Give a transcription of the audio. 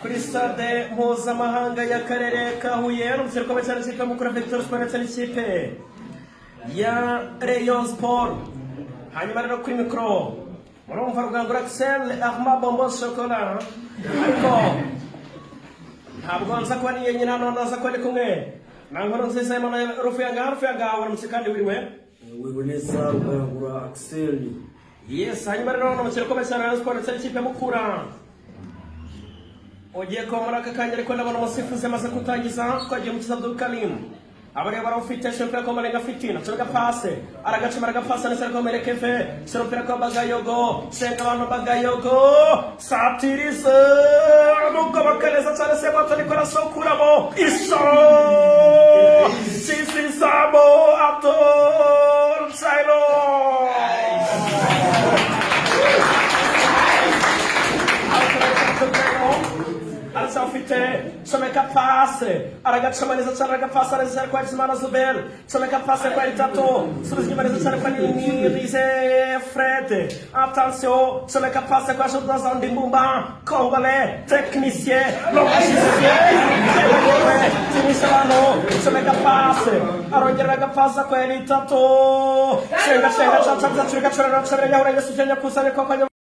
kuri stade mpuzamahanga y'akarere ka Huye n'urubyiruko cyane cyane mukuru Victor Sport ndetse n'ikipe ya Rayon Sport. Hanyuma rero kuri mikoro murumva Rugangura Axel Ahmad Bombo Chocolat, ariko ntabwo nza kuba ni yenyine hano, ndaza kuba ndi kumwe na Nkuru Nziza Emmanuel Rufiyaga waramutse kandi wiriwe neza Rugangura Axel. Yes, hanyuma rero n'urubyiruko cyane Rayon Sport ndetse n'ikipe mukura ugiye kuba muri aka kanya, ariko ndabona umusifuzi amaze kutangiza. Twagiye mu Abdul Karim abareba barawufite shopera ko marenga fitina cyangwa pase aragacimara gapasa nese ko merekefe shopera ko bagayogo senga abantu bagayogo satirize nuko bakaleza cyane se bato nikora sokuramo iso sisi sabo Abdul Sailo Alsafite someka pase aragachamaniza cyane agapasa areza kwa Ismail Zubel someka pase kwa Itato suruzimaniza cyane kwa Nirize Fred. Attention, someka pase kwa Jodas Ndimbumba Kongole technicien logicien Timisano someka pase arongera agapasa kwa Itato senga chacha chacha churika churana churanya urenge sujanya kusane kwa